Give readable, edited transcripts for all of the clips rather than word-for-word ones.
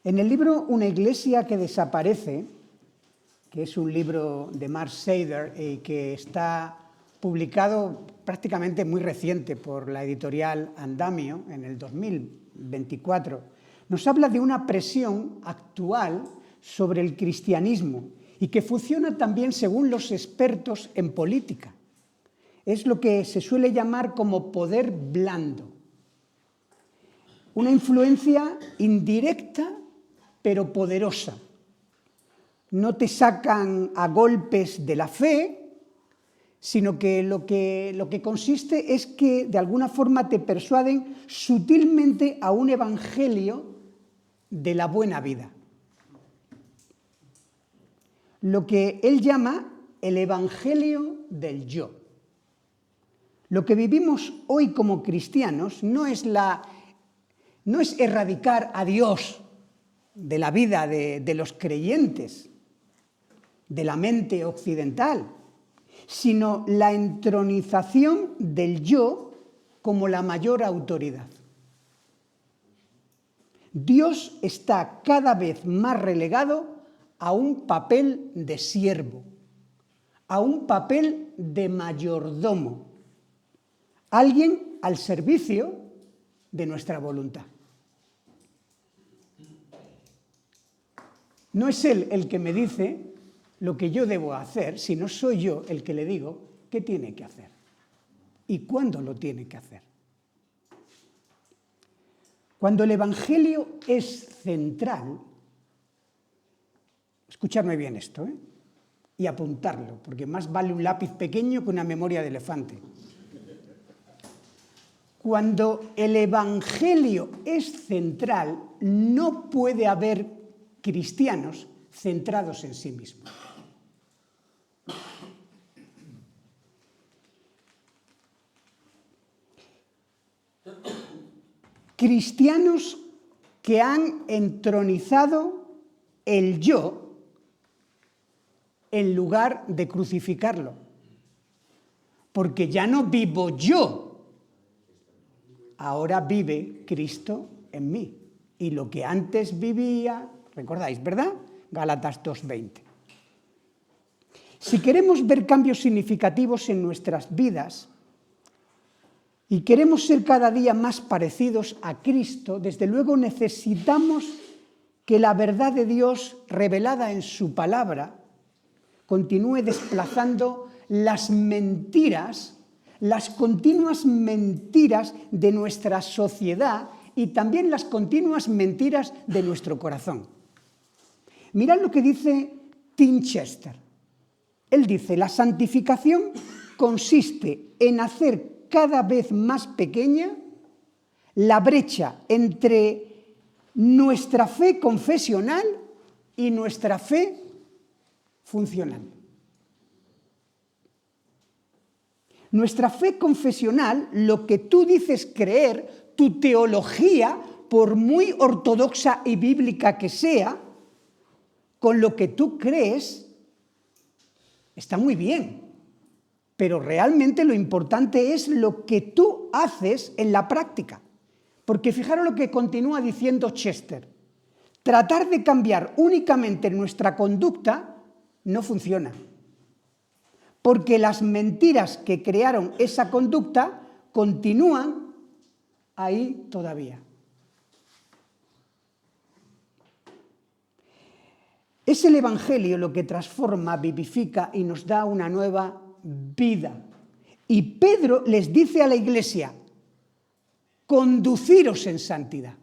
En el libro Una iglesia que desaparece, que es un libro de Mark Seider y que está publicado prácticamente muy reciente por la editorial Andamio en el 2024, nos habla de una presión actual sobre el cristianismo y que funciona también según los expertos en política. Es lo que se suele llamar como poder blando. Una influencia indirecta pero poderosa. No te sacan a golpes de la fe, sino que lo que consiste es que de alguna forma te persuaden sutilmente a un evangelio de la buena vida. Lo que él llama el evangelio del yo. Lo que vivimos hoy como cristianos no es erradicar a Dios de la vida de los creyentes, de la mente occidental, sino la entronización del yo como la mayor autoridad. Dios está cada vez más relegado a un papel de siervo, a un papel de mayordomo, alguien al servicio de nuestra voluntad. No es Él el que me dice lo que yo debo hacer, sino soy yo el que le digo qué tiene que hacer y cuándo lo tiene que hacer. Cuando el Evangelio es central, escuchadme bien esto, y apuntarlo, porque más vale un lápiz pequeño que una memoria de elefante. Cuando el Evangelio es central, no puede haber cristianos centrados en sí mismos. Cristianos que han entronizado el yo en lugar de crucificarlo. Porque ya no vivo yo, ahora vive Cristo en mí. Y lo que antes vivía, recordáis, ¿verdad? Gálatas 2:20. Si queremos ver cambios significativos en nuestras vidas y queremos ser cada día más parecidos a Cristo, desde luego necesitamos que la verdad de Dios revelada en su palabra continúe desplazando las mentiras, las continuas mentiras de nuestra sociedad y también las continuas mentiras de nuestro corazón. Mirad lo que dice Tim Chester. Él dice, la santificación consiste en hacer cada vez más pequeña la brecha entre nuestra fe confesional y nuestra fe funcional. Nuestra fe confesional, lo que tú dices creer, tu teología, por muy ortodoxa y bíblica que sea, con lo que tú crees, está muy bien. Pero realmente lo importante es lo que tú haces en la práctica. Porque fijaros lo que continúa diciendo Chester. Tratar de cambiar únicamente nuestra conducta no funciona. Porque las mentiras que crearon esa conducta continúan ahí todavía. Es el Evangelio lo que transforma, vivifica y nos da una nueva vida. Y Pedro les dice a la iglesia, conduciros en santidad.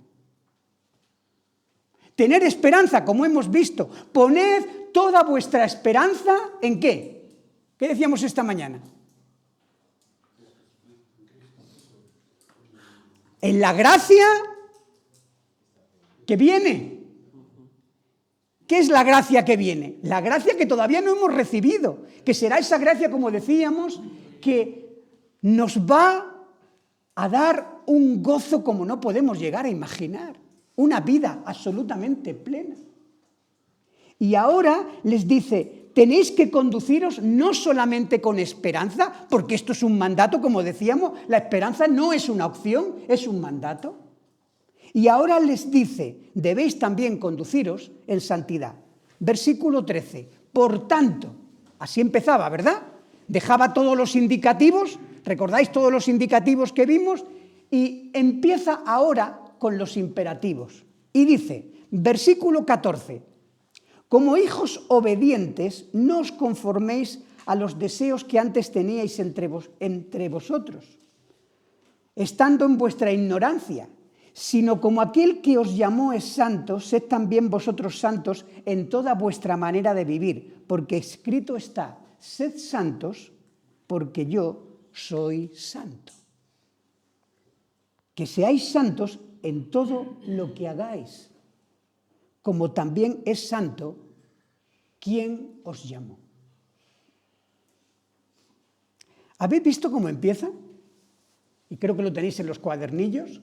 Tener esperanza, como hemos visto. Poned toda vuestra esperanza ¿en qué? ¿Qué decíamos esta mañana? En la gracia que viene. ¿Qué es la gracia que viene? La gracia que todavía no hemos recibido, que será esa gracia, como decíamos, que nos va a dar un gozo como no podemos llegar a imaginar, una vida absolutamente plena. Y ahora les dice, tenéis que conduciros no solamente con esperanza, porque esto es un mandato, como decíamos, la esperanza no es una opción, es un mandato. Y ahora les dice, debéis también conduciros en santidad. Versículo 13. Por tanto, así empezaba, ¿verdad? Dejaba todos los indicativos, ¿recordáis todos los indicativos que vimos? Y empieza ahora con los imperativos. Y dice, versículo 14, como hijos obedientes, no os conforméis a los deseos que antes teníais entre vosotros, estando en vuestra ignorancia, sino como aquel que os llamó es santo, sed también vosotros santos en toda vuestra manera de vivir, porque escrito está, sed santos, porque yo soy santo. Que seáis santos en todo lo que hagáis, como también es santo quien os llamó. ¿Habéis visto cómo empieza? Y creo que lo tenéis en los cuadernillos.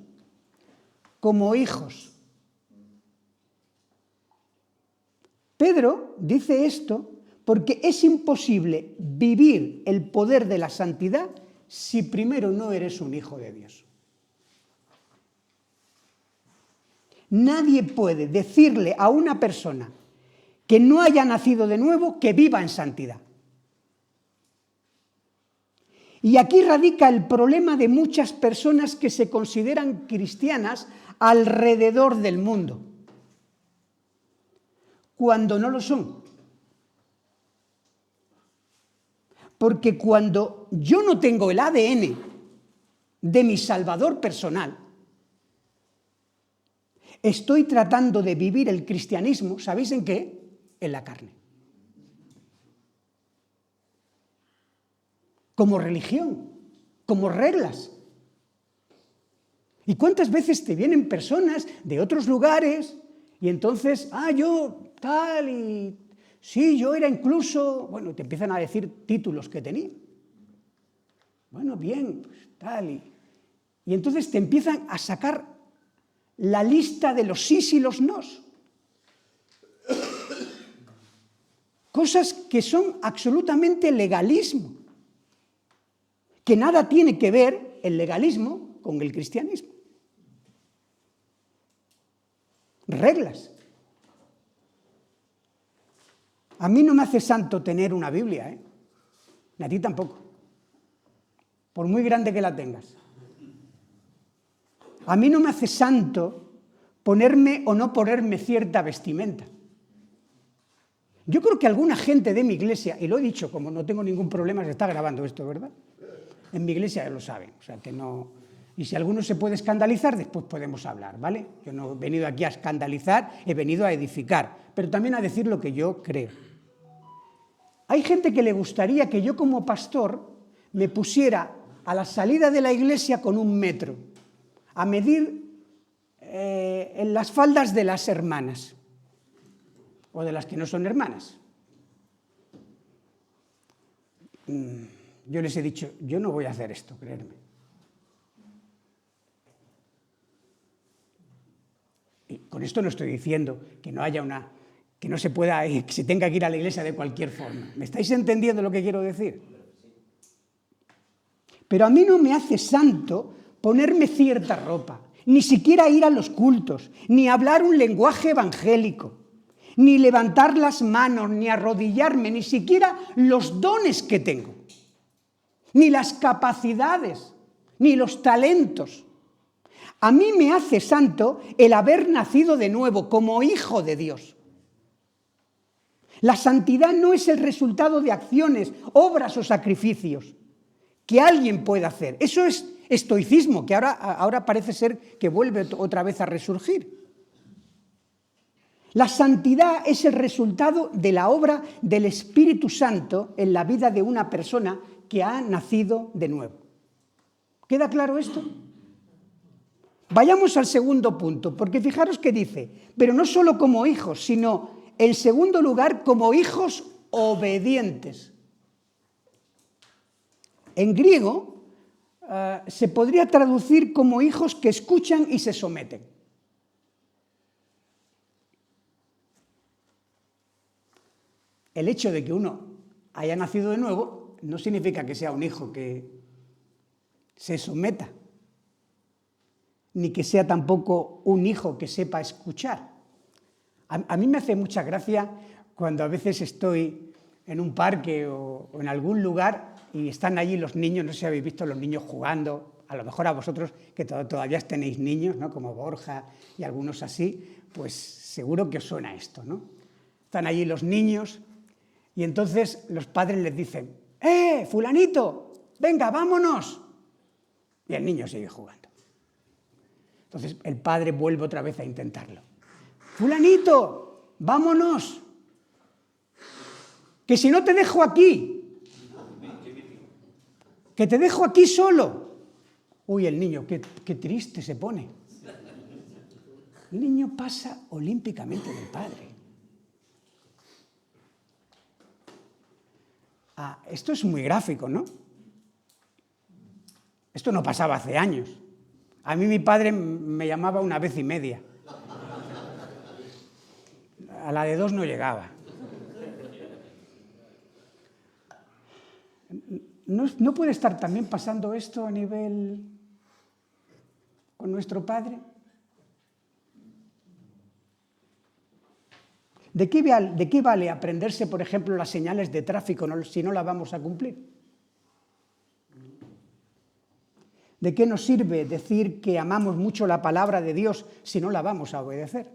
Como hijos. Pedro dice esto porque es imposible vivir el poder de la santidad si primero no eres un hijo de Dios. Nadie puede decirle a una persona que no haya nacido de nuevo que viva en santidad. Y aquí radica el problema de muchas personas que se consideran cristianas alrededor del mundo, cuando no lo son. Porque cuando yo no tengo el ADN de mi Salvador personal, estoy tratando de vivir el cristianismo, ¿sabéis en qué? En la carne. Como religión, como reglas. ¿Y cuántas veces te vienen personas de otros lugares y entonces, yo tal y sí, yo era incluso, bueno, te empiezan a decir títulos que tenía. Bueno, bien, pues, tal y entonces te empiezan a sacar la lista de los sís y los nos. Cosas que son absolutamente legalismo, que nada tiene que ver el legalismo con el cristianismo. Reglas. A mí no me hace santo tener una Biblia, ni a ti tampoco, por muy grande que la tengas. A mí no me hace santo ponerme o no ponerme cierta vestimenta. Yo creo que alguna gente de mi iglesia, y lo he dicho, como no tengo ningún problema, se está grabando esto, ¿verdad? En mi iglesia ya lo saben, o sea que no. Y si alguno se puede escandalizar, después podemos hablar, ¿vale? Yo no he venido aquí a escandalizar, he venido a edificar, pero también a decir lo que yo creo. Hay gente que le gustaría que yo como pastor me pusiera a la salida de la iglesia con 1 metro, a medir en las faldas de las hermanas, o de las que no son hermanas. Yo les he dicho, yo no voy a hacer esto, creedme. Y con esto no estoy diciendo que no haya que no se pueda, que se tenga que ir a la iglesia de cualquier forma. ¿Me estáis entendiendo lo que quiero decir? Pero a mí no me hace santo ponerme cierta ropa, ni siquiera ir a los cultos, ni hablar un lenguaje evangélico, ni levantar las manos, ni arrodillarme, ni siquiera los dones que tengo, ni las capacidades, ni los talentos. A mí me hace santo el haber nacido de nuevo como hijo de Dios. La santidad no es el resultado de acciones, obras o sacrificios que alguien pueda hacer. Eso es estoicismo, que ahora parece ser que vuelve otra vez a resurgir. La santidad es el resultado de la obra del Espíritu Santo en la vida de una persona que ha nacido de nuevo. ¿Queda claro esto? Vayamos al segundo punto, porque fijaros que dice, pero no solo como hijos, sino en segundo lugar como hijos obedientes. En griego se podría traducir como hijos que escuchan y se someten. El hecho de que uno haya nacido de nuevo no significa que sea un hijo que se someta, ni que sea tampoco un hijo que sepa escuchar. A mí me hace mucha gracia cuando a veces estoy en un parque o en algún lugar y están allí los niños, no sé si habéis visto los niños jugando, a lo mejor a vosotros que todavía tenéis niños, ¿no? Como Borja y algunos así, pues seguro que os suena esto, ¿no? Están allí los niños y entonces los padres les dicen, fulanito, venga, vámonos. Y el niño sigue jugando. Entonces el padre vuelve otra vez a intentarlo. Fulanito, vámonos, que si no te dejo aquí, que te dejo aquí solo. Uy, el niño, qué triste se pone. El niño pasa olímpicamente del padre. Esto es muy gráfico, ¿no? Esto no pasaba hace años. A mí mi padre me llamaba 1 vez y media. A la de 2 no llegaba. ¿No puede estar también pasando esto a nivel con nuestro Padre? ¿De qué vale aprenderse, por ejemplo, las señales de tráfico si no las vamos a cumplir? ¿De qué nos sirve decir que amamos mucho la palabra de Dios si no la vamos a obedecer?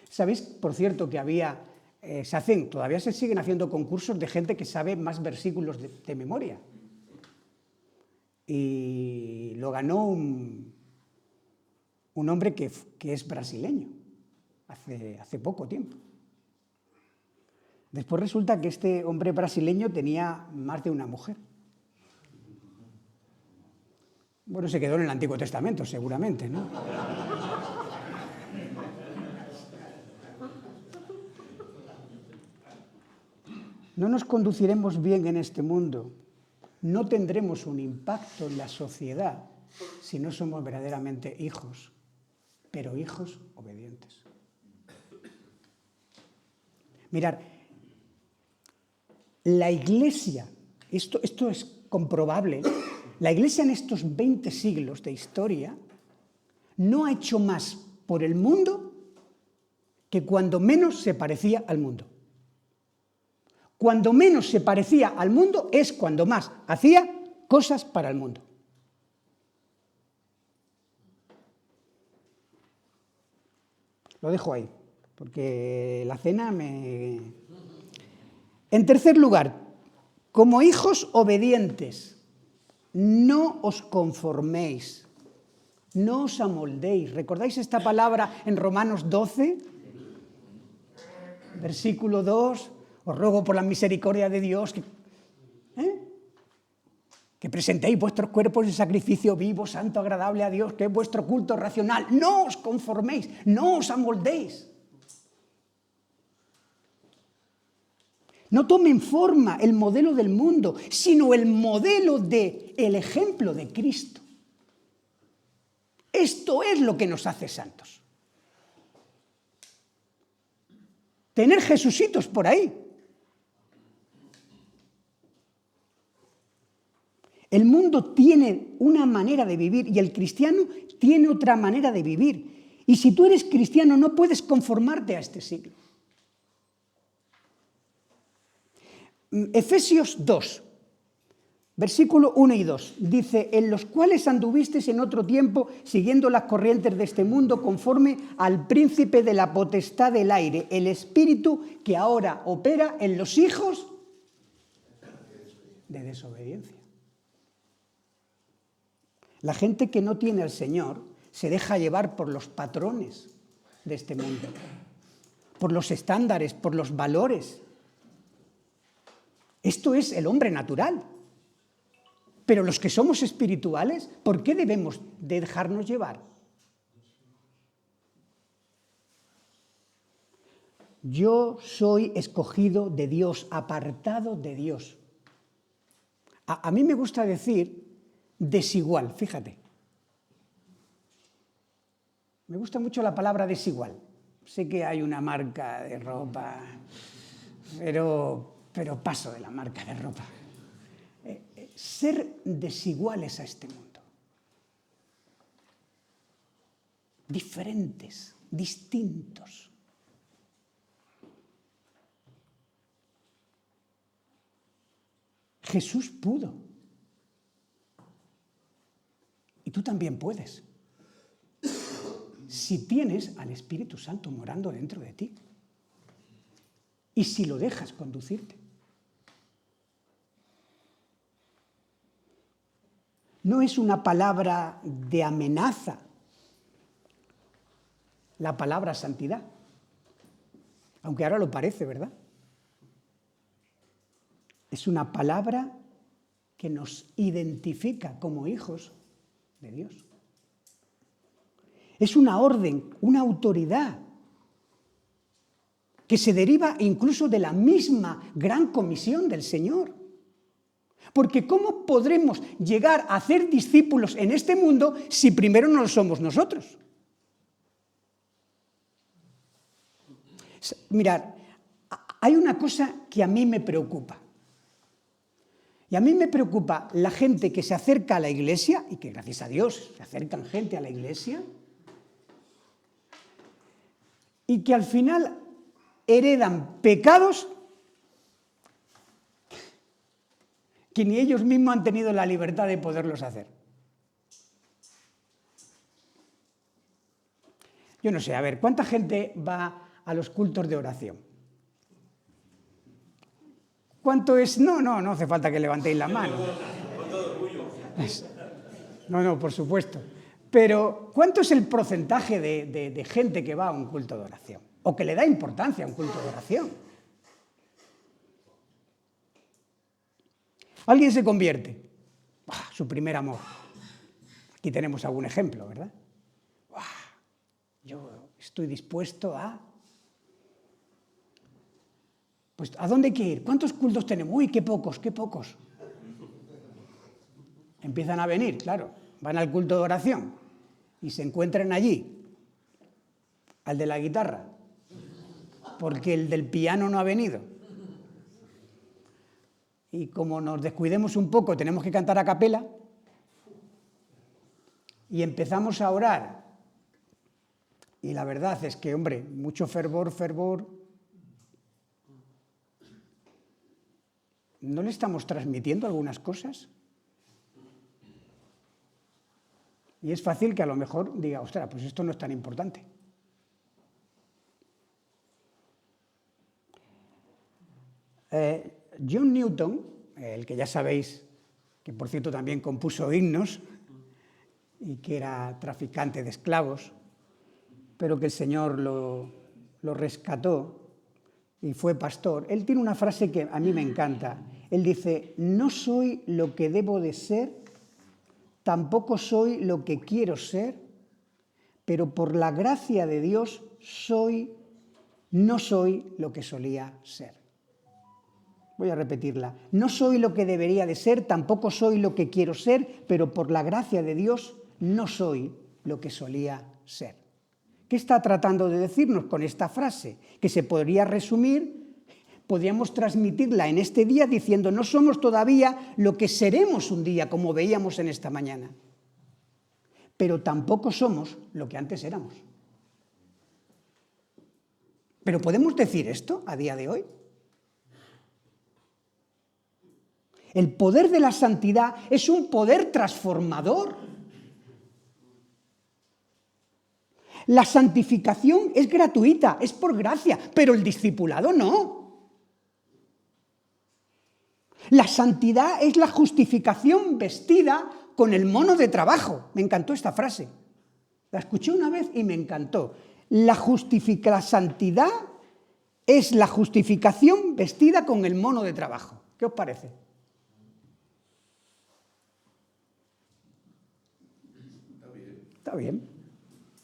¿Sabéis, por cierto, que todavía se siguen haciendo concursos de gente que sabe más versículos de memoria? Y lo ganó un hombre que es brasileño, hace poco tiempo. Después resulta que este hombre brasileño tenía más de una mujer. Bueno, se quedó en el Antiguo Testamento, seguramente, ¿no? No nos conduciremos bien en este mundo, no tendremos un impacto en la sociedad si no somos verdaderamente hijos, pero hijos obedientes. Mirad, la Iglesia, esto es comprobable, la Iglesia en estos 20 siglos de historia no ha hecho más por el mundo que cuando menos se parecía al mundo. Cuando menos se parecía al mundo es cuando más hacía cosas para el mundo. Lo dejo ahí, porque la cena me... En tercer lugar, como hijos obedientes, no os conforméis, no os amoldéis. ¿Recordáis esta palabra en Romanos 12? Versículo 2... Os ruego por la misericordia de Dios que presentéis vuestros cuerpos en sacrificio vivo, santo, agradable a Dios, que es vuestro culto racional. No os conforméis, no os amoldéis. No tomen forma el modelo del mundo, sino el modelo el ejemplo de Cristo. Esto es lo que nos hace santos. Tener Jesucitos por ahí. El mundo tiene una manera de vivir y el cristiano tiene otra manera de vivir. Y si tú eres cristiano no puedes conformarte a este siglo. Efesios 2, versículo 1 y 2, dice, en los cuales anduvisteis en otro tiempo siguiendo las corrientes de este mundo conforme al príncipe de la potestad del aire, el espíritu que ahora opera en los hijos de desobediencia. La gente que no tiene al Señor se deja llevar por los patrones de este mundo, por los estándares, por los valores. Esto es el hombre natural. Pero los que somos espirituales, ¿por qué debemos de dejarnos llevar? Yo soy escogido de Dios, apartado de Dios. A mí me gusta decir desigual, fíjate. Me gusta mucho la palabra desigual. Sé que hay una marca de ropa, pero paso de la marca de ropa. ser desiguales a este mundo. Diferentes, distintos. Jesús pudo. Y tú también puedes. Si tienes al Espíritu Santo morando dentro de ti. Y si lo dejas conducirte. No es una palabra de amenaza la palabra santidad. Aunque ahora lo parece, ¿verdad? Es una palabra que nos identifica como hijos de Dios. Es una orden, una autoridad que se deriva incluso de la misma gran comisión del Señor. Porque ¿cómo podremos llegar a hacer discípulos en este mundo si primero no lo somos nosotros? Mirad, hay una cosa que a mí me preocupa. Y a mí me preocupa la gente que se acerca a la iglesia, y que gracias a Dios se acercan gente a la iglesia, y que al final heredan pecados que ni ellos mismos han tenido la libertad de poderlos hacer. Yo no sé, a ver, ¿cuánta gente va a los cultos de oración? ¿Cuánto es? No hace falta que levantéis la mano. No, por supuesto. Pero, ¿cuánto es el porcentaje de gente que va a un culto de oración? O que le da importancia a un culto de oración. Alguien se convierte. Su primer amor. Aquí tenemos algún ejemplo, ¿verdad? Yo estoy dispuesto a... Pues, ¿a dónde hay que ir? ¿Cuántos cultos tenemos? Uy, qué pocos. Empiezan a venir, claro. Van al culto de oración y se encuentran allí al de la guitarra, porque el del piano no ha venido. Y como nos descuidemos un poco, tenemos que cantar a capela y empezamos a orar. Y la verdad es que, hombre, mucho fervor. ¿No le estamos transmitiendo algunas cosas? Y es fácil que a lo mejor diga, ostras, pues esto no es tan importante. John Newton, el que ya sabéis, que por cierto también compuso himnos y que era traficante de esclavos, pero que el Señor lo rescató y fue pastor, él tiene una frase que a mí me encanta. Él dice, no soy lo que debo de ser, tampoco soy lo que quiero ser, pero por la gracia de Dios no soy lo que solía ser. Voy a repetirla. No soy lo que debería de ser, tampoco soy lo que quiero ser, pero por la gracia de Dios no soy lo que solía ser. ¿Qué está tratando de decirnos con esta frase? Que se podría resumir, podríamos transmitirla en este día diciendo no somos todavía lo que seremos un día, como veíamos en esta mañana, pero tampoco somos lo que antes éramos. ¿Pero podemos decir esto a día de hoy? El poder de la santidad es un poder transformador. La santificación es gratuita, es por gracia, pero el discipulado no. La santidad es la justificación vestida con el mono de trabajo. Me encantó esta frase. La escuché una vez y me encantó. La santidad es la justificación vestida con el mono de trabajo. ¿Qué os parece? Está bien.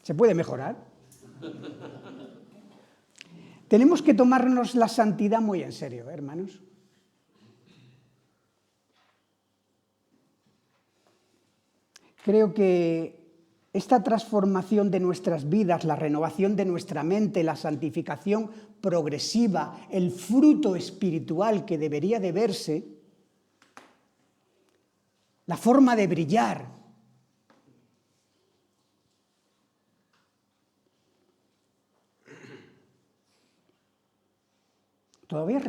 ¿Se puede mejorar? Tenemos que tomarnos la santidad muy en serio, hermanos. Creo que esta transformación de nuestras vidas, la renovación de nuestra mente, la santificación progresiva, el fruto espiritual que debería de verse, la forma de brillar. Todavía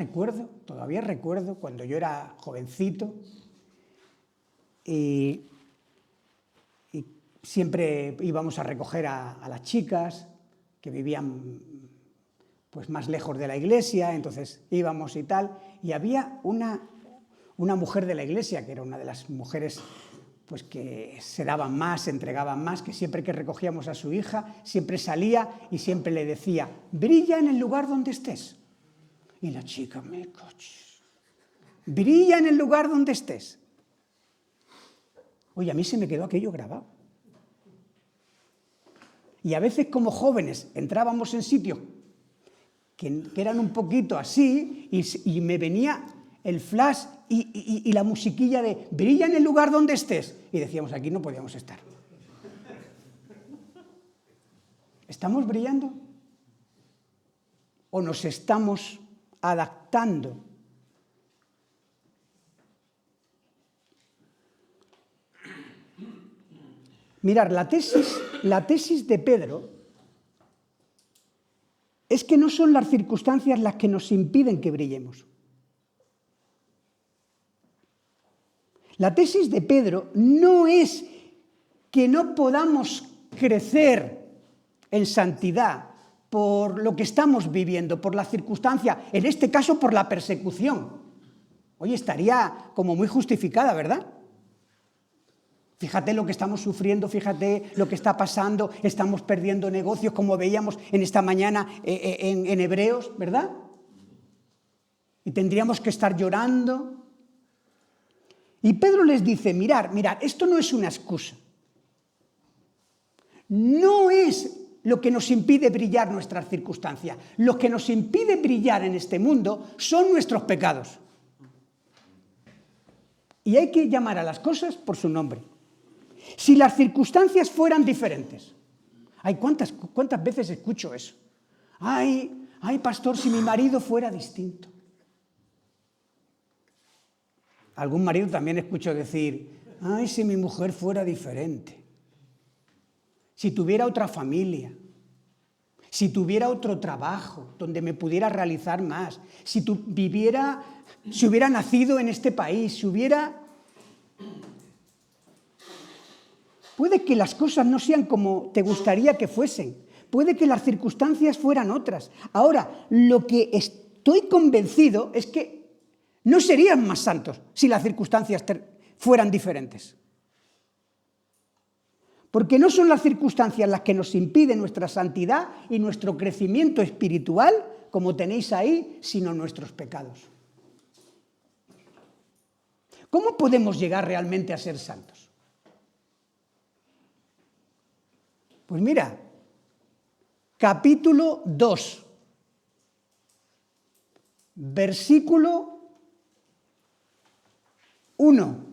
recuerdo cuando yo era jovencito y siempre íbamos a recoger a las chicas que vivían pues más lejos de la iglesia, entonces íbamos y tal, y había una mujer de la iglesia, que era una de las mujeres pues que se daban más, se entregaban más, que siempre que recogíamos a su hija, siempre salía y siempre le decía, brilla en el lugar donde estés. Y la chica, brilla en el lugar donde estés. Oye, a mí se me quedó aquello grabado. Y a veces como jóvenes entrábamos en sitios que eran un poquito así y me venía el flash y la musiquilla de brilla en el lugar donde estés. Y decíamos, aquí no podíamos estar. ¿Estamos brillando? ¿O nos estamos adaptando? Mirad, la tesis de Pedro es que no son las circunstancias las que nos impiden que brillemos. La tesis de Pedro no es que no podamos crecer en santidad por lo que estamos viviendo, por la circunstancia, en este caso por la persecución. Oye, estaría como muy justificada, ¿verdad? Fíjate lo que estamos sufriendo, fíjate lo que está pasando, estamos perdiendo negocios, como veíamos en esta mañana en Hebreos, ¿verdad? Y tendríamos que estar llorando. Y Pedro les dice, mirad, esto no es una excusa. No es lo que nos impide brillar nuestras circunstancias. Lo que nos impide brillar en este mundo son nuestros pecados. Y hay que llamar a las cosas por su nombre. Si las circunstancias fueran diferentes. Ay, ¿cuántas veces escucho eso? Ay, pastor, si mi marido fuera distinto. Algún marido también escucho decir, ay, si mi mujer fuera diferente. Si tuviera otra familia. Si tuviera otro trabajo donde me pudiera realizar más. Si hubiera nacido en este país, Puede que las cosas no sean como te gustaría que fuesen. Puede que las circunstancias fueran otras. Ahora, lo que estoy convencido es que no serían más santos si las circunstancias fueran diferentes. Porque no son las circunstancias las que nos impiden nuestra santidad y nuestro crecimiento espiritual, como tenéis ahí, sino nuestros pecados. ¿Cómo podemos llegar realmente a ser santos? Pues mira, capítulo 2, versículo 1.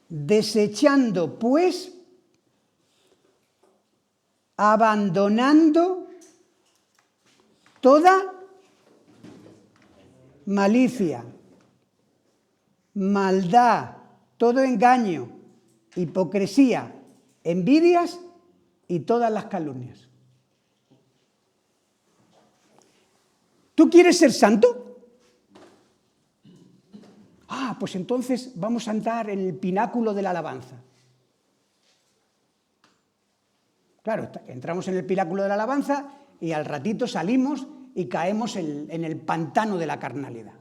Desechando, pues, abandonando toda malicia, maldad, todo engaño, hipocresía, envidias y todas las calumnias. ¿Tú quieres ser santo? Pues entonces vamos a entrar en el pináculo de la alabanza. Claro, entramos en el pináculo de la alabanza y al ratito salimos y caemos en el pantano de la carnalidad.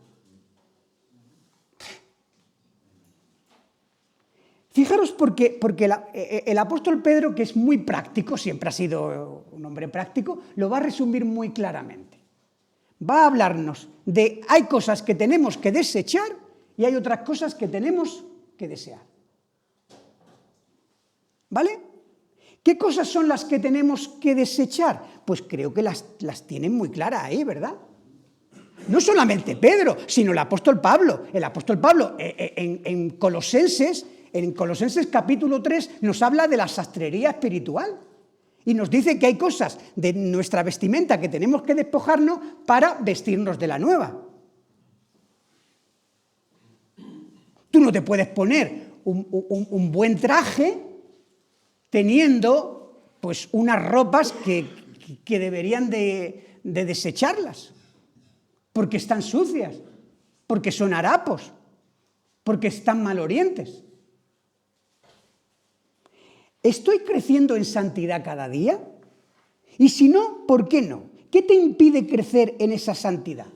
Fijaros porque el apóstol Pedro, que es muy práctico, siempre ha sido un hombre práctico, lo va a resumir muy claramente. Va a hablarnos de hay cosas que tenemos que desechar y hay otras cosas que tenemos que desear. ¿Vale? ¿Qué cosas son las que tenemos que desechar? Pues creo que las tienen muy claras ahí, ¿verdad? No solamente Pedro, sino el apóstol Pablo. El apóstol Pablo en Colosenses capítulo 3 nos habla de la sastrería espiritual. Y nos dice que hay cosas de nuestra vestimenta que tenemos que despojarnos para vestirnos de la nueva. Tú no te puedes poner un buen traje teniendo pues unas ropas que deberían de desecharlas, porque están sucias, porque son harapos, porque están malorientes. ¿Estoy creciendo en santidad cada día? Y si no, ¿por qué no? ¿Qué te impide crecer en esa santidad?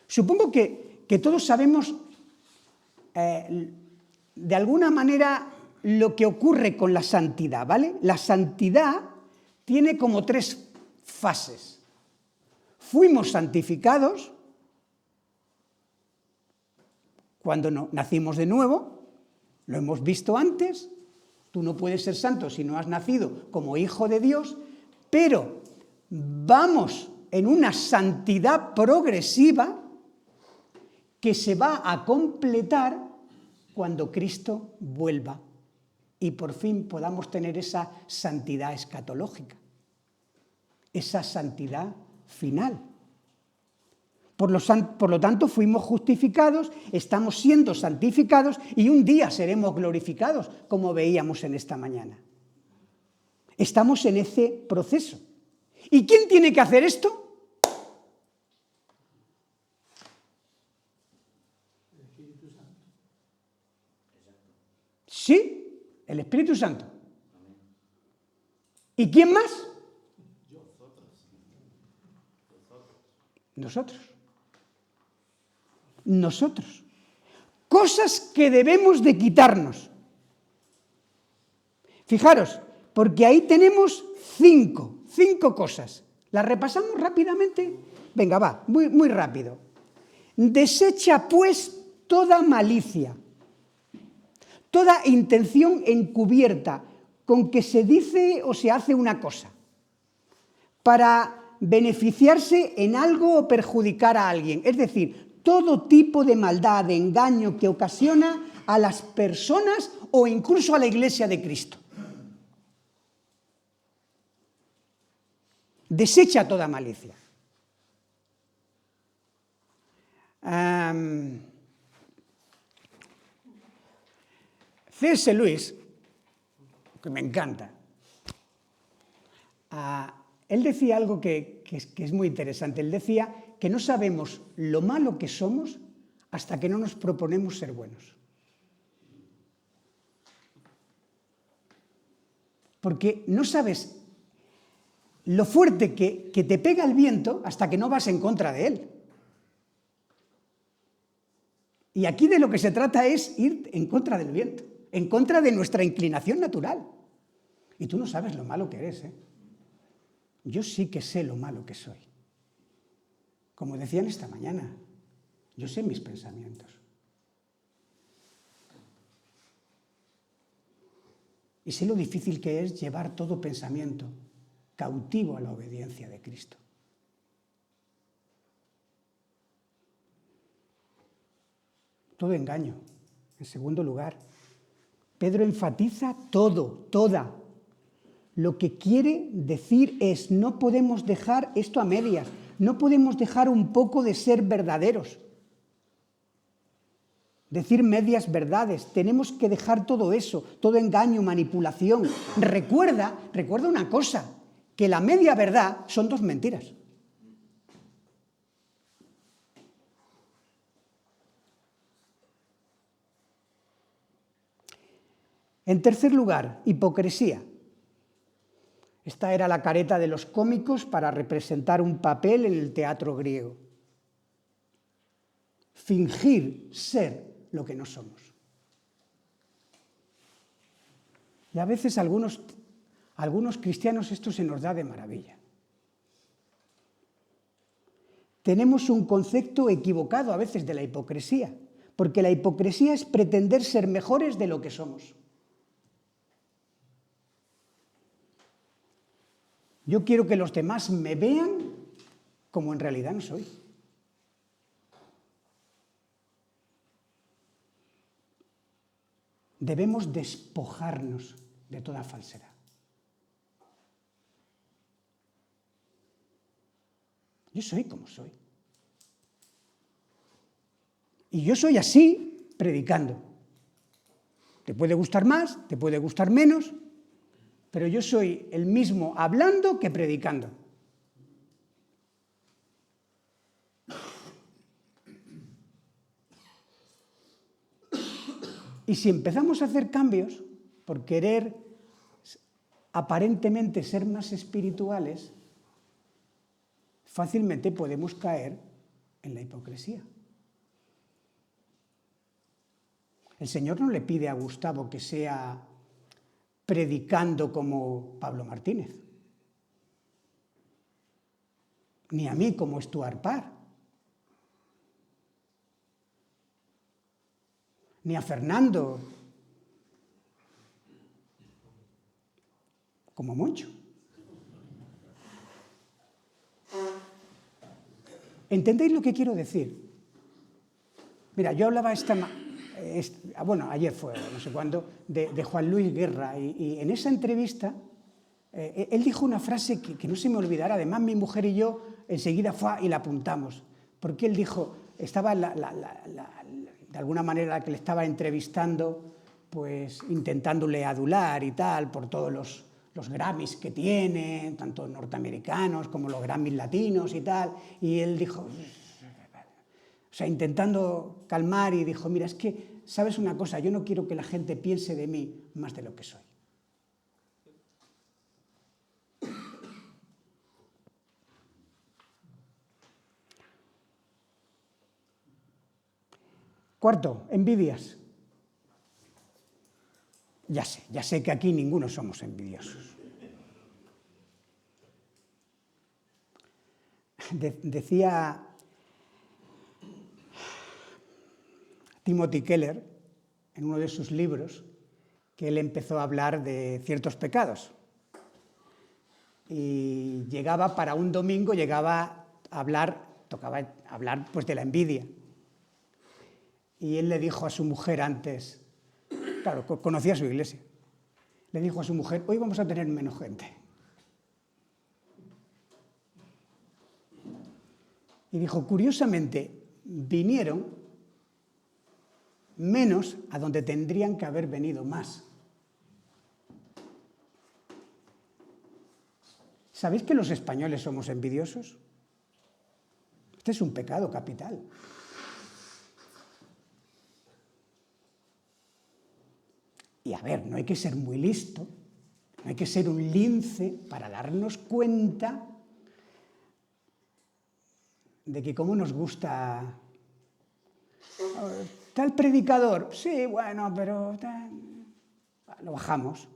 Supongo que todos sabemos de alguna manera lo que ocurre con la santidad, ¿vale? La santidad tiene como 3 fases. Fuimos santificados cuando nacimos de nuevo, lo hemos visto antes. Tú no puedes ser santo si no has nacido como hijo de Dios, pero vamos en una santidad progresiva que se va a completar cuando Cristo vuelva y por fin podamos tener esa santidad escatológica, esa santidad final. Por lo tanto, fuimos justificados, estamos siendo santificados y un día seremos glorificados, como veíamos en esta mañana. Estamos en ese proceso. ¿Y quién tiene que hacer esto? Sí, el Espíritu Santo. ¿Y quién más? Nosotros. Cosas que debemos de quitarnos. Fijaros, porque ahí tenemos 5 cosas. ¿Las repasamos rápidamente? Venga, va, muy rápido. Desecha pues toda malicia, toda intención encubierta con que se dice o se hace una cosa para beneficiarse en algo o perjudicar a alguien. Es decir, todo tipo de maldad, de engaño que ocasiona a las personas o incluso a la Iglesia de Cristo. Desecha toda malicia. C.S. Lewis, que me encanta, él decía algo que es muy interesante. Él decía que no sabemos lo malo que somos hasta que no nos proponemos ser buenos. Porque no sabes lo fuerte que te pega el viento hasta que no vas en contra de él. Y aquí de lo que se trata es ir en contra del viento, en contra de nuestra inclinación natural. Y tú no sabes lo malo que eres, ¿eh? Yo sí que sé lo malo que soy. Como decían esta mañana, yo sé mis pensamientos. Y sé lo difícil que es llevar todo pensamiento cautivo a la obediencia de Cristo. Todo engaño. En segundo lugar, Pedro enfatiza todo, toda. Lo que quiere decir es, no podemos dejar esto a medias, no podemos dejar un poco de ser verdaderos, decir medias verdades, tenemos que dejar todo eso, todo engaño, manipulación. Recuerda una cosa, que la media verdad son 2 mentiras. En tercer lugar, hipocresía. Esta era la careta de los cómicos para representar un papel en el teatro griego. Fingir ser lo que no somos. Y a veces a algunos cristianos esto se nos da de maravilla. Tenemos un concepto equivocado a veces de la hipocresía, porque la hipocresía es pretender ser mejores de lo que somos. Yo quiero que los demás me vean como en realidad no soy. Debemos despojarnos de toda falsedad. Yo soy como soy. Y yo soy así predicando. Te puede gustar más, te puede gustar menos, pero yo soy el mismo hablando que predicando. Y si empezamos a hacer cambios por querer aparentemente ser más espirituales, fácilmente podemos caer en la hipocresía. El Señor no le pide a Gustavo que sea predicando como Pablo Martínez, ni a mí como Stuart Parr, ni a Fernando como Moncho. ¿Entendéis lo que quiero decir? Mira, yo hablaba ayer fue, no sé cuándo, de Juan Luis Guerra, y en esa entrevista él dijo una frase que no se me olvidará. Además, mi mujer y yo enseguida y la apuntamos, porque él dijo, estaba de alguna manera que le estaba entrevistando, pues intentándole adular y tal, por todos los Grammys que tiene, tanto norteamericanos como los Grammys latinos y tal, y él dijo, intentando calmar, y dijo, mira, es que, ¿sabes una cosa? Yo no quiero que la gente piense de mí más de lo que soy. Cuarto, envidias. Ya sé que aquí ninguno somos envidiosos. Decía Timothy Keller, en uno de sus libros, que él empezó a hablar de ciertos pecados. Y para un domingo, tocaba hablar pues, de la envidia. Y él le dijo a su mujer antes, claro, conocía su iglesia, le dijo a su mujer, hoy vamos a tener menos gente. Y dijo, curiosamente, vinieron menos a donde tendrían que haber venido más. ¿Sabéis que los españoles somos envidiosos? Este es un pecado capital. Y a ver, no hay que ser muy listo, no hay que ser un lince para darnos cuenta de que cómo nos gusta tal predicador. Sí, bueno, pero lo bajamos.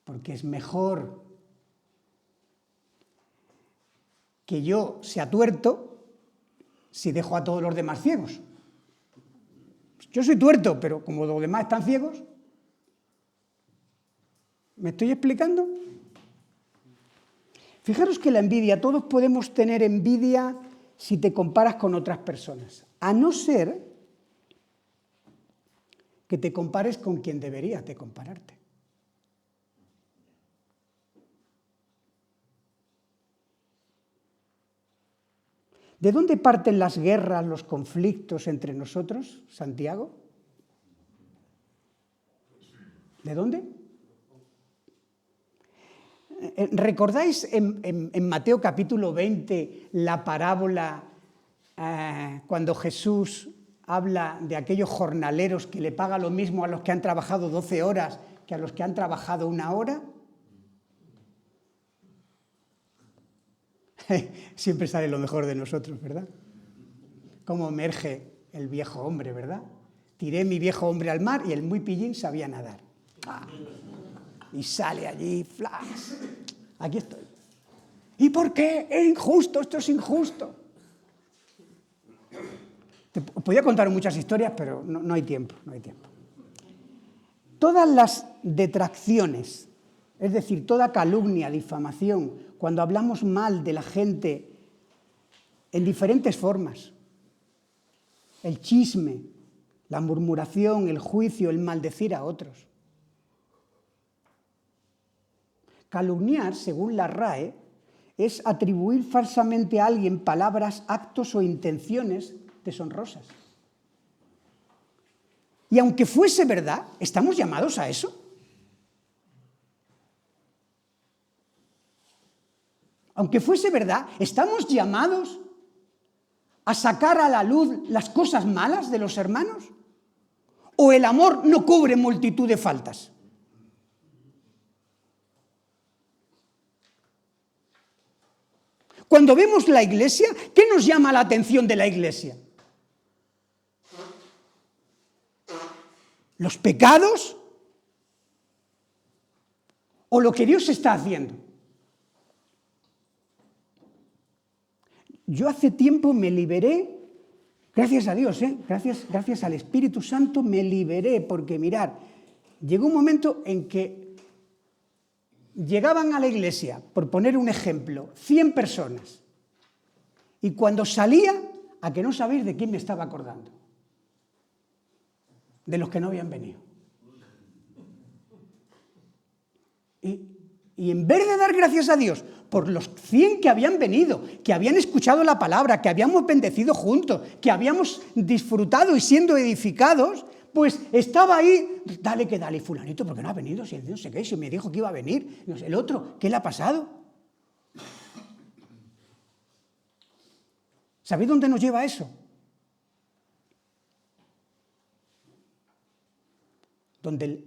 Porque es mejor que yo sea tuerto si dejo a todos los demás ciegos. Yo soy tuerto, pero como los demás están ciegos, ¿me estoy explicando? Fijaros que la envidia, todos podemos tener envidia si te comparas con otras personas, a no ser que te compares con quien deberías de compararte. ¿De dónde parten las guerras, los conflictos entre nosotros, Santiago? ¿De dónde? ¿Recordáis en Mateo capítulo 20 la parábola cuando Jesús habla de aquellos jornaleros que le paga lo mismo a los que han trabajado 12 horas que a los que han trabajado 1 hora? Siempre sale lo mejor de nosotros, ¿verdad? Cómo emerge el viejo hombre, ¿verdad? Tiré mi viejo hombre al mar y el muy pillín sabía nadar. Y sale allí, flash. Aquí estoy. ¿Y por qué? Es injusto, esto es injusto. Te podía contar muchas historias, pero no hay tiempo, no hay tiempo. Todas las detracciones, es decir, toda calumnia, difamación, cuando hablamos mal de la gente en diferentes formas, el chisme, la murmuración, el juicio, el maldecir a otros. Calumniar, según la RAE, es atribuir falsamente a alguien palabras, actos o intenciones deshonrosas. Y aunque fuese verdad, ¿estamos llamados a eso? Aunque fuese verdad, ¿estamos llamados a sacar a la luz las cosas malas de los hermanos? ¿O el amor no cubre multitud de faltas? Cuando vemos la iglesia, ¿qué nos llama la atención de la iglesia? ¿Los pecados? ¿O lo que Dios está haciendo? Yo hace tiempo me liberé, gracias a Dios, gracias al Espíritu Santo me liberé, porque mirad, llegó un momento en que llegaban a la iglesia, por poner un ejemplo, 100 personas, y cuando salía, a que no sabéis de quién me estaba acordando, de los que no habían venido. Y en vez de dar gracias a Dios por los 100 que habían venido, que habían escuchado la palabra, que habíamos bendecido juntos, que habíamos disfrutado y siendo edificados, pues estaba ahí, dale que dale, fulanito, porque no ha venido, si no sé qué, si me dijo que iba a venir, no sé, el otro, ¿qué le ha pasado? ¿Sabéis dónde nos lleva eso? Donde el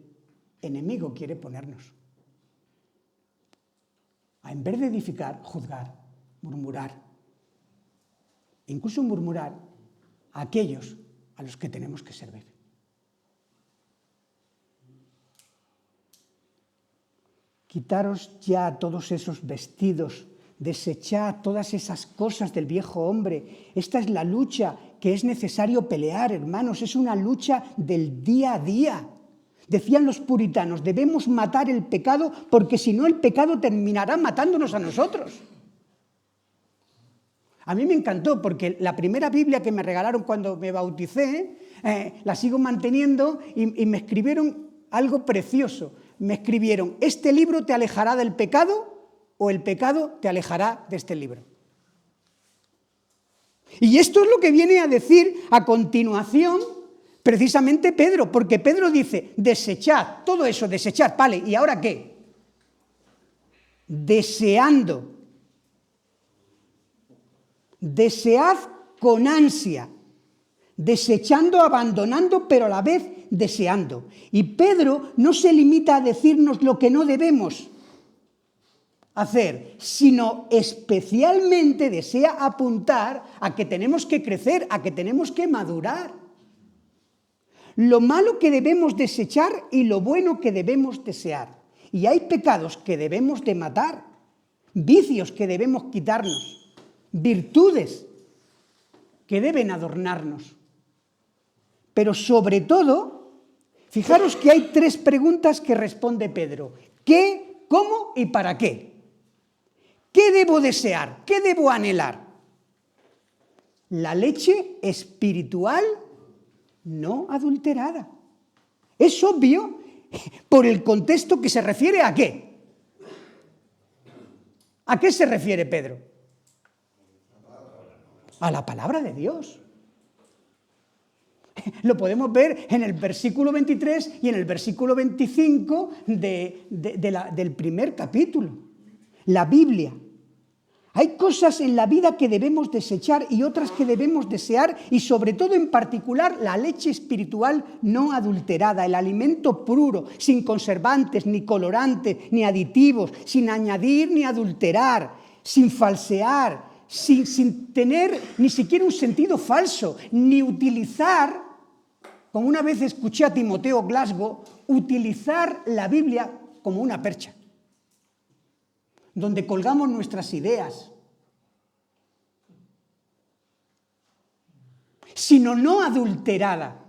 enemigo quiere ponernos. En vez de edificar, juzgar, murmurar. Incluso murmurar a aquellos a los que tenemos que servir. Quitaros ya todos esos vestidos, desechad todas esas cosas del viejo hombre. Esta es la lucha que es necesario pelear, hermanos, es una lucha del día a día. Decían los puritanos, debemos matar el pecado porque si no el pecado terminará matándonos a nosotros. A mí me encantó porque la primera Biblia que me regalaron cuando me bauticé, la sigo manteniendo y me escribieron algo precioso. Me escribieron, ¿este libro te alejará del pecado o el pecado te alejará de este libro? Y esto es lo que viene a decir a continuación precisamente Pedro, porque Pedro dice, desechad, todo eso, desechad, vale, ¿y ahora qué? Deseando. Desead con ansia, desechando, abandonando, pero a la vez deseando. Y Pedro no se limita a decirnos lo que no debemos hacer, sino especialmente desea apuntar a que tenemos que crecer, a que tenemos que madurar. Lo malo que debemos desechar y lo bueno que debemos desear. Y hay pecados que debemos de matar, vicios que debemos quitarnos, virtudes que deben adornarnos. Pero sobre todo, fijaros que hay 3 preguntas que responde Pedro. ¿Qué, cómo y para qué? ¿Qué debo desear? ¿Qué debo anhelar? La leche espiritual no adulterada. Es obvio por el contexto que se refiere a qué. ¿A qué se refiere Pedro? A la palabra de Dios. Lo podemos ver en el versículo 23 y en el versículo 25 del primer capítulo. La Biblia. Hay cosas en la vida que debemos desechar y otras que debemos desear y sobre todo en particular la leche espiritual no adulterada, el alimento puro, sin conservantes, ni colorantes, ni aditivos, sin añadir ni adulterar, sin falsear, sin tener ni siquiera un sentido falso, ni utilizar, como una vez escuché a Timoteo Glasgow, utilizar la Biblia como una percha, donde colgamos nuestras ideas, sino no adulterada.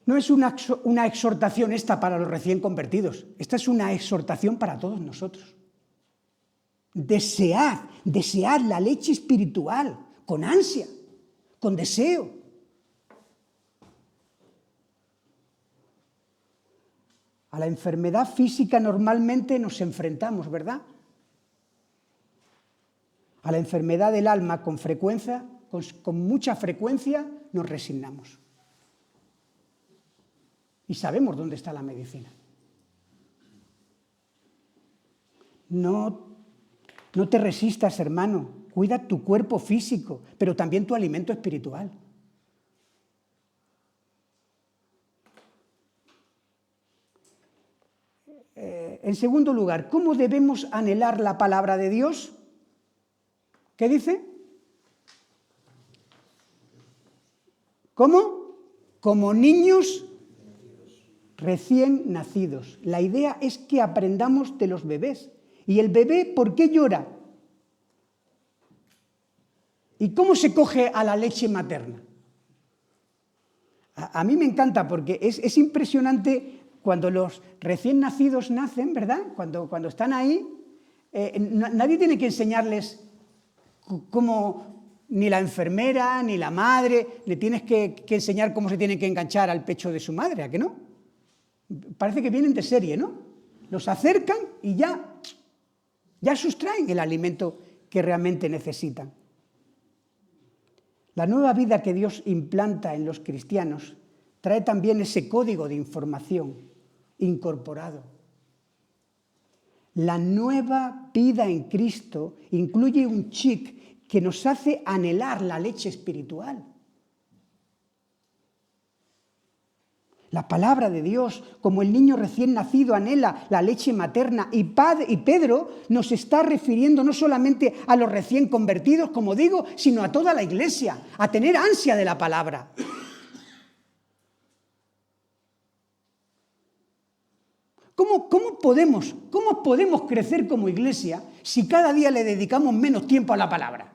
No es una exhortación esta para los recién convertidos, esta es una exhortación para todos nosotros. Desead la leche espiritual, con ansia, con deseo. A la enfermedad física normalmente nos enfrentamos, ¿verdad? A la enfermedad del alma con frecuencia con mucha frecuencia nos resignamos. Y sabemos dónde está la medicina. No te resistas, hermano. Cuida tu cuerpo físico, pero también tu alimento espiritual. En segundo lugar, ¿cómo debemos anhelar la palabra de Dios? ¿Qué dice? ¿Cómo? Como niños recién nacidos. La idea es que aprendamos de los bebés. ¿Y el bebé por qué llora? ¿Y cómo se coge a la leche materna? A mí me encanta porque es impresionante cuando los recién nacidos nacen, ¿verdad? Cuando están ahí, nadie tiene que enseñarles cómo, ni la enfermera, ni la madre, le tienes que enseñar cómo se tienen que enganchar al pecho de su madre, ¿a que no? Parece que vienen de serie, ¿no? Los acercan y ya sustraen el alimento que realmente necesitan. La nueva vida que Dios implanta en los cristianos trae también ese código de información incorporado. La nueva vida en Cristo incluye un chip que nos hace anhelar la leche espiritual. La palabra de Dios, como el niño recién nacido anhela la leche materna, y Pedro nos está refiriendo no solamente a los recién convertidos, como digo, sino a toda la iglesia, a tener ansia de la palabra. ¿Cómo podemos crecer como iglesia si cada día le dedicamos menos tiempo a la palabra?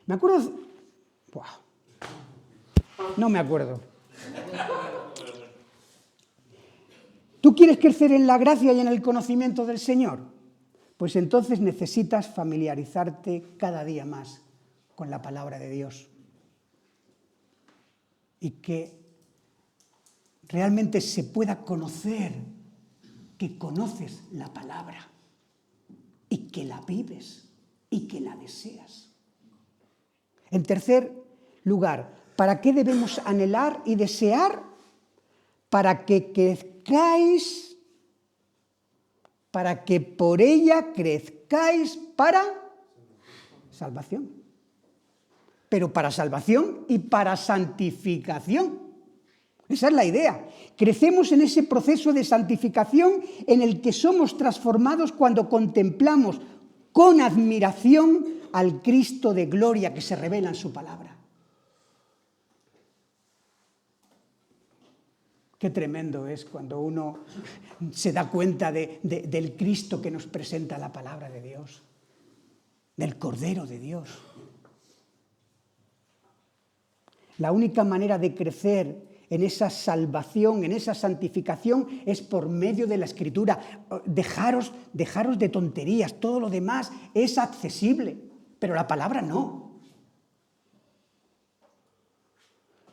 Me acuerdo... No me acuerdo. ¿Tú quieres crecer en la gracia y en el conocimiento del Señor? Pues entonces necesitas familiarizarte cada día más con la palabra de Dios. Y que realmente se pueda conocer que conoces la palabra y que la vives y que la deseas. En tercer lugar, ¿para qué debemos anhelar y desear? Para que crezcáis, para que por ella crezcáis para salvación. Pero para salvación y para santificación. Esa es la idea. Crecemos en ese proceso de santificación en el que somos transformados cuando contemplamos con admiración al Cristo de gloria que se revela en su palabra. Qué tremendo es cuando uno se da cuenta del Cristo que nos presenta la palabra de Dios, del Cordero de Dios. La única manera de crecer en esa salvación, en esa santificación, es por medio de la Escritura. Dejaros de tonterías, todo lo demás es accesible, pero la palabra no.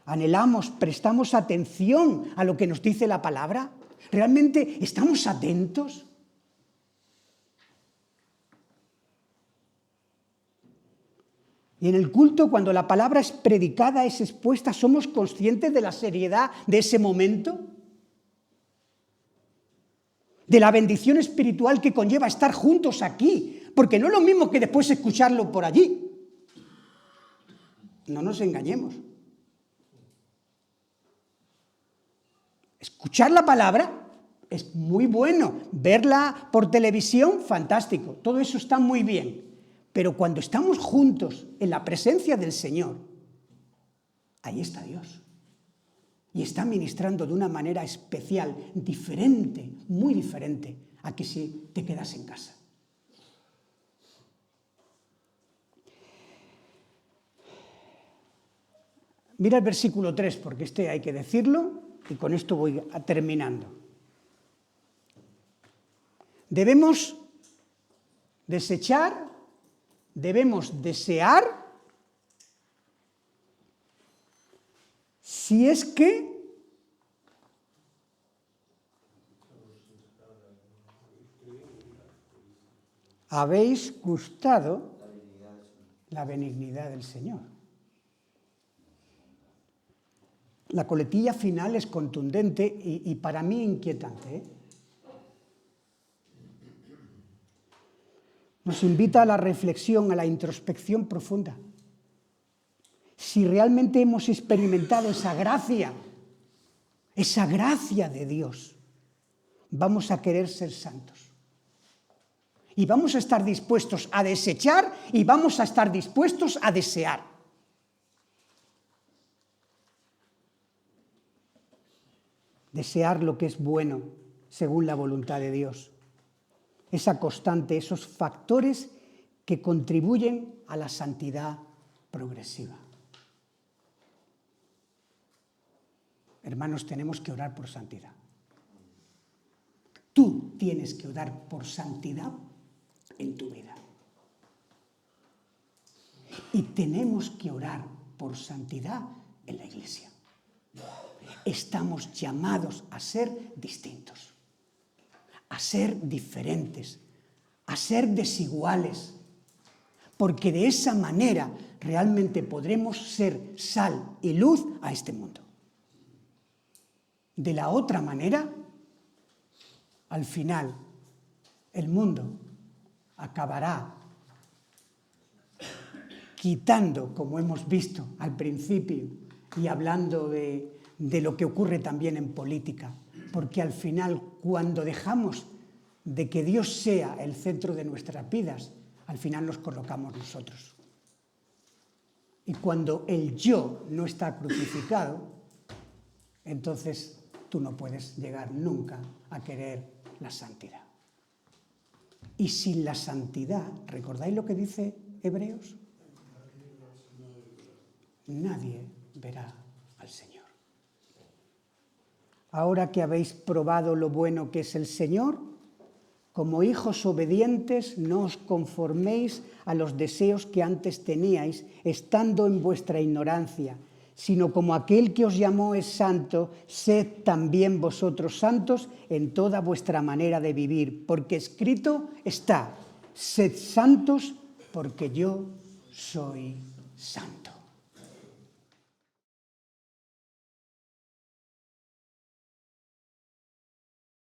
Anhelamos, prestamos atención a lo que nos dice la palabra. ¿Realmente estamos atentos? Y en el culto, cuando la palabra es predicada, es expuesta, ¿somos conscientes de la seriedad de ese momento? De la bendición espiritual que conlleva estar juntos aquí, porque no es lo mismo que después escucharlo por allí. No nos engañemos. Escuchar la palabra es muy bueno, verla por televisión, fantástico, todo eso está muy bien. Pero cuando estamos juntos en la presencia del Señor, ahí está Dios. Y está ministrando de una manera especial, diferente, muy diferente a que si te quedas en casa. Mira el versículo 3, porque hay que decirlo, y con esto voy terminando. Debemos desechar, debemos desear, si es que habéis gustado la benignidad del Señor. La coletilla final es contundente y para mí inquietante, ¿eh? Nos invita a la reflexión, a la introspección profunda. Si realmente hemos experimentado esa gracia de Dios, vamos a querer ser santos. Y vamos a estar dispuestos a desechar y vamos a estar dispuestos a desear. Desear lo que es bueno según la voluntad de Dios. Esa constante, esos factores que contribuyen a la santidad progresiva. Hermanos, tenemos que orar por santidad. Tú tienes que orar por santidad en tu vida. Y tenemos que orar por santidad en la Iglesia. Estamos llamados a ser distintos, a ser diferentes, a ser desiguales, porque de esa manera realmente podremos ser sal y luz a este mundo. De la otra manera, al final, el mundo acabará quitando, como hemos visto al principio, y hablando de lo que ocurre también en política, porque al final, cuando dejamos de que Dios sea el centro de nuestras vidas, al final nos colocamos nosotros. Y cuando el yo no está crucificado, entonces tú no puedes llegar nunca a querer la santidad. Y sin la santidad, ¿recordáis lo que dice Hebreos? Nadie verá al Señor. Ahora que habéis probado lo bueno que es el Señor, como hijos obedientes, no os conforméis a los deseos que antes teníais, estando en vuestra ignorancia, sino como aquel que os llamó es santo, sed también vosotros santos en toda vuestra manera de vivir, porque escrito está, sed santos porque yo soy santo.